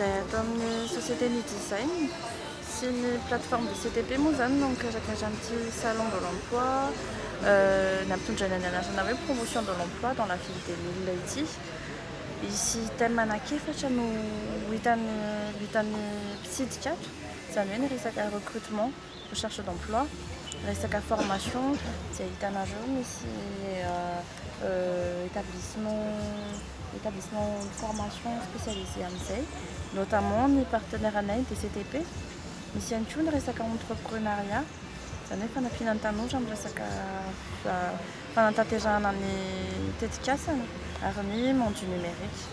Atao amin'ny société ny design sy ny plateforme de CTP moa zany no mikarakara an'ity salon de l'emploi nampitondra ny anarana hoe promotion de l'emploi dans la ville des Mille ity. Misy thème anankefatra no hitan'ny mpitsidika ato, zany hoe ny resaka recrutement, recherche d'emploi, resaka formation izay hitanareo misy établissement de formation spécialisé amin'izay, notamment ny partenaire anay de CTP. Misy ihany koa ny resaka entrepreneuriat, zany hoe fanampiana ny tanora amin'ny resaka fanantanterahana ny tetikasana ary ny monde du numérique.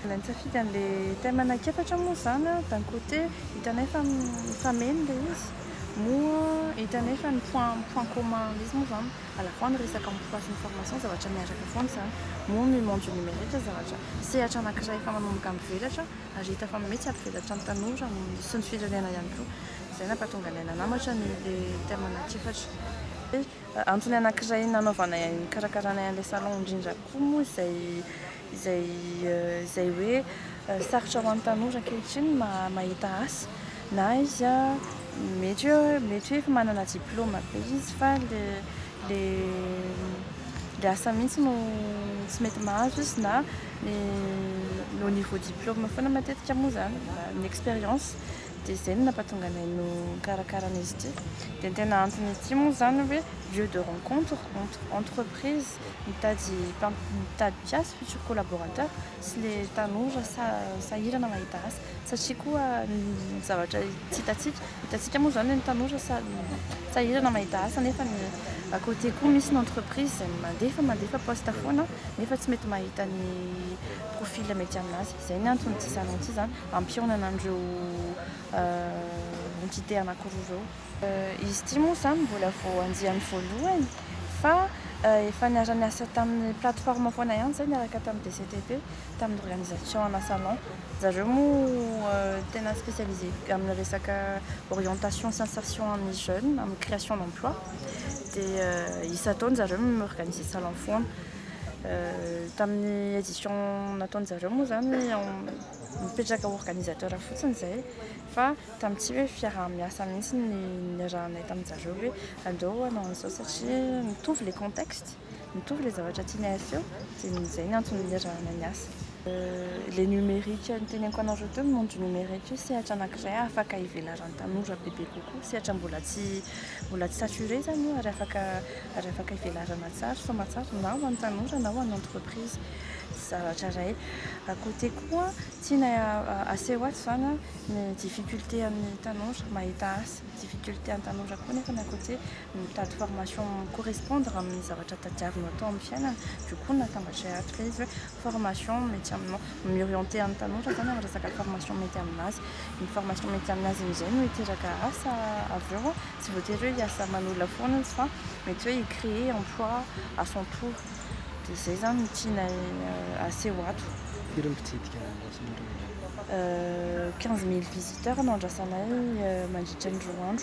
Nisafidy an'ilay thème anankefatra moa zany d'un côté hitanay fa mifameno ilay izy, moa hitanay fa ny point commun izy moa zany à la fois ny resaka emploi sy ny formation zavatra miaraka foana zany, moa ny monde du numérique zavatra sehatra anankiray efa manomboka mivelatra ary hita fa mety hampivelatra ny tanora sy ny firenena ihany koa. Izay nampahatonga anay nanamatra ny thème anankefatra. Antony anankiray nanaovanay nikarakarana an'ilay salon indrindra koa moa izay hoe sarotra ho an'ny tanora ankehitriny mahita asa na izy mety hoe efa manana diplôma be izy fa le asa mihitsy no tsy mety mahazo izy na au niveau diplôme foana matetika moa zany ny expérience. Dia izay no nampahatonga anay no nikarakarana izy ity. Dia ny tena antony ity moa zany hoe lieu de rencontre entre entreprise mitady piasy futur collaborateur sy le tanora sahirana mahita asa, satria koa ny zavatra hitantsika moa zany ny tanora sahirana mahita asa nefa ny à côté koa misy ny entreprise mandefa poste foana nefa tsy mety mahita ny profil mety aminazy. Izay ny antony ity salon ity zany hampionana an'ireo entité anankiroa ireo. Izy ity moa zany mbola vao andiany voalohany fa efa niara niasa tamin'ny plateforme foana ihany zay niaraka tamin'ny DCTP tamin'ny organisation ana salon. Zareo moa tena spécialisé amin'ny resaka orientation sy insertion amin'ny jeunes amin'ny création d'emploi. Dia isan-taona zareo miorganiser salon foana. Tamin'ny édition nataony zareo moa zany mipetraka organisateur fotsiny zay fa tamin'ity hoe fiaraha-miasa mihitsy ny rahanay tamin-jareo hoe andao hanao an'izao satria mitovy les contextes, mitovy les zavatra tiany asa eo, dia izay ny antony rahanay niasa. Le numérique noteneniko anareo teo, ny monde du numérique sehatra anankiray afaka hivelaran'ny tanora bebe kokoa, sehatra mbola tsy saturé zany io ary afaka hivelarana tsara, soma tsara na ho an'ny tanora na ho an'ny entreprise. Zavatra iray à côté koa tiana aseho ato zany ny difficulté amin'ny tanora mahita asa, difficulté amin'ny tanora koa nefa à côté mitady formation correspondre amin'ny zavatra tadiavinao atao amin'ny fiainana. Du coup natambatra ato ilay izy hoe formation mety aminao, miorienté amin'ny tanora zany amin'ny resaka formation mety aminazy. Ny formation mety aminazy amin'izay no hiteraka asa avy eo, tsy voatery hoe hiasa manolana foana izy fa mety hoe hicréer emploi à son tour. Dia izay zany no tianay aseho ato. Firy mpitsidika andrasanareo? 15 000 visiteurs no andrasanay mandritra ny roa andro.